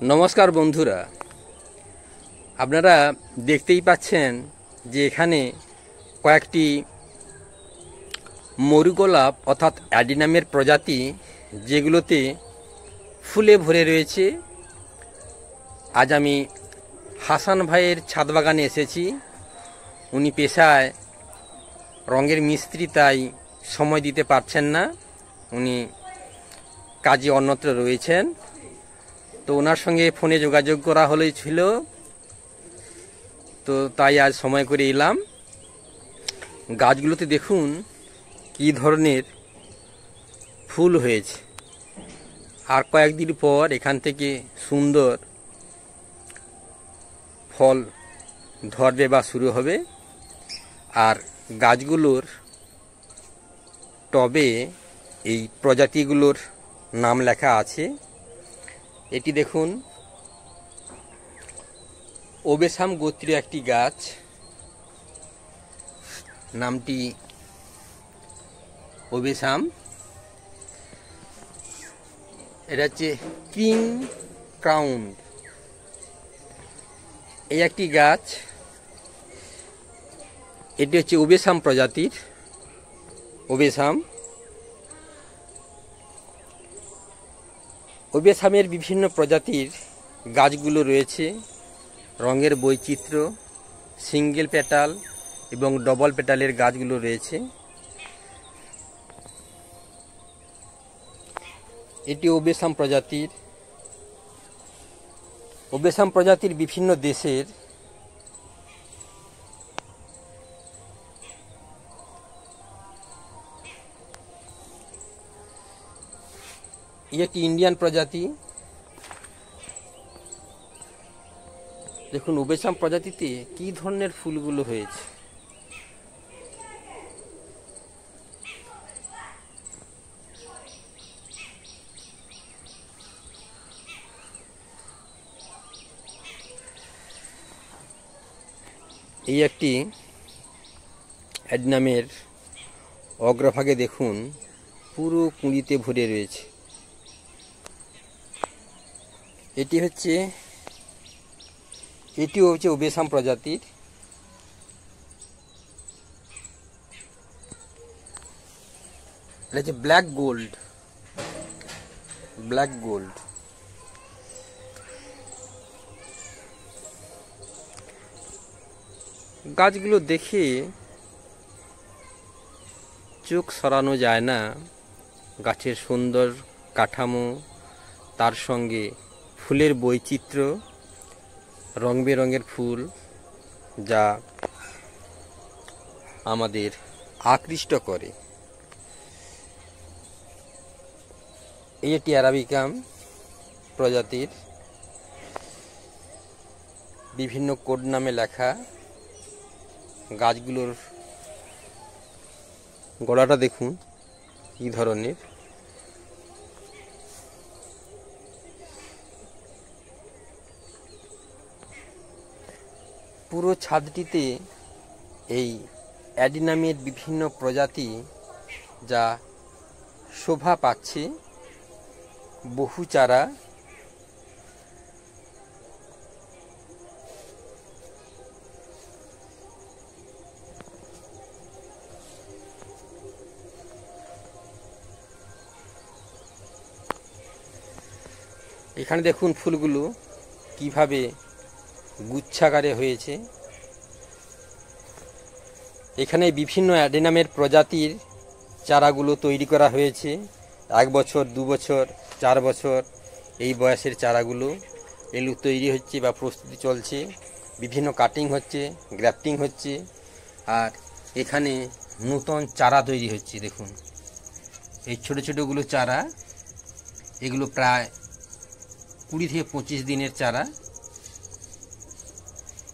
नमस्कार बंधुरा आपनारा देखतेई पाच्छेन जे एखाने कयेकटी मरुगोलाप अर्थात एडिनामेर प्रजाति जेगुलोते फुले भरे रयेछे। आज आमी हासान भाइयेर छाद बागाने एसेछि। उनी पेशाय रंगेर मिस्त्री ताई समय दिते पारछेन ना, उनी काजे अन्यत्र रयेछेन। तो ओनार संगे फोने जोगाजोग करा हयेछिलो, तो ताई आज समय करे एलाम। गाछगुलोते देखुन कि धरनेर फुल हयेछे, आर कयेकदिन पर एखान थेके सुंदर फल धरबे बा शुरू हबे। आर गाछगुलोर टबे एई प्रजातिगुलोर नाम लेखा आछे। एटी देखुन ओबेसाम गोत्रीय एकटी गाछ, नामटी ओबेसाम। एटा हच्छे किंग क्राउन। এই একটি গাছ, এটি হচ্ছে ওবেসাম প্রজাতির ওবেসাম। ওবেসামের বিভিন্ন প্রজাতির গাছগুলো রয়েছে। রঙের বৈচিত্র্য, সিঙ্গেল পেটাল এবং ডবল পেটালের গাছগুলো রয়েছে। এটি ওবেসাম প্রজাতির। ওবেসাম প্রজাতির বিভিন্ন দেশের একটি ইন্ডিয়ান প্রজাতি। দেখুন ওবেসাম প্রজাতিতে কি ধরনের ফুলগুলো হয়েছে। এই একটি এডিনামের অগ্রভাগে দেখুন পুরো কুঁড়িতে ভরে রয়েছে। এটিও হচ্ছে ওবেসাম প্রজাতির। এটা হচ্ছে ব্ল্যাক গোল্ড। গাছগুলো দেখে চোখ সরানো যায় না। গাছের সুন্দর কাঠামো, তার সঙ্গে ফুলের বৈচিত্র্য, রং বেরঙের ফুল, যা আমাদের আকৃষ্ট করে। এটি অ্যারাবিকাম প্রজাতির। বিভিন্ন কোড নামে লেখা। গাছগুলোর গোড়াটা দেখুন কি ধরনের। পুরো ছাদটিতে এই অ্যাডিনামের বিভিন্ন প্রজাতি যা শোভা পাচ্ছে। বহু চারা। এখানে দেখুন ফুলগুলো কিভাবে গুচ্ছাকারে হয়েছে। এখানে বিভিন্ন অ্যাডিনামের প্রজাতির চারাগুলো তৈরি করা হয়েছে। 1 বছর, 2 বছর, 4 বছর এই বয়সের চারাগুলো এগুলো তৈরি হচ্ছে বা প্রস্তুতি চলছে। বিভিন্ন কাটিং হচ্ছে, গ্রাফটিং হচ্ছে। আর এখানে নতুন চারা তৈরি হচ্ছে। দেখুন এই ছোট ছোটগুলো চারা, এগুলো প্রায় 20 থেকে 25 দিনের চারা।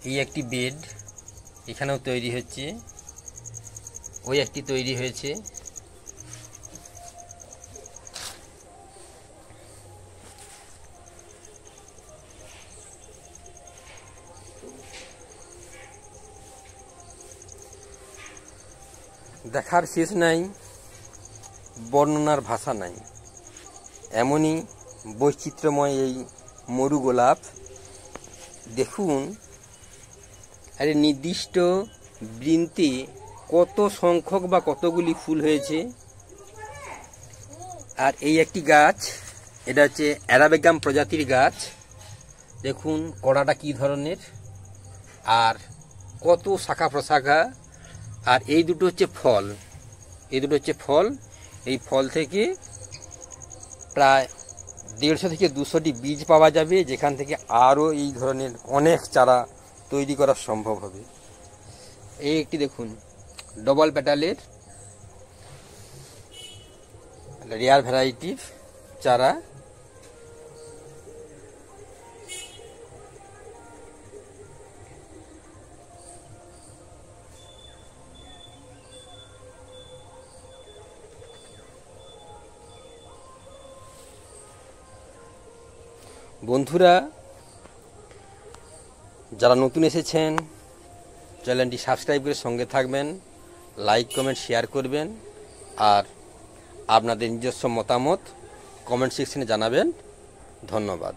এই একটি বেড এখানেও তৈরি হচ্ছে, ওই একটি তৈরি হয়েছে। দেখার শেষ নাই, বর্ণনার ভাষা নাই। এমনই বৈচিত্র্যময় এই মরু গোলাপ। দেখুন আরে নির্দিষ্ট বৃন্তে কত সংখ্যক বা কতগুলি ফুল হয়েছে। আর এই একটি গাছ, এটা হচ্ছে অ্যারাবিকাম প্রজাতির গাছ। দেখুন কড়াটা কি ধরনের আর কত শাখা প্রশাখা। আর এই দুটো হচ্ছে ফল, এই দুটো হচ্ছে ফল। এই ফল থেকে প্রায় 150 থেকে 200টি বীজ পাওয়া যাবে, যেখান থেকে আরও এই ধরনের অনেক চারা তৈরি করা সম্ভব হবে। এই একটি দেখুন ডবল প্যাটালের রেয়ার ভ্যারাইটির চারা। বন্ধুরা যারা নতুন এসেছেন চ্যানেলটি সাবস্ক্রাইব করে সঙ্গে থাকবেন, লাইক কমেন্ট শেয়ার করবেন আর আপনাদের নিজস্ব মতামত কমেন্ট সেকশনে জানাবেন। ধন্যবাদ।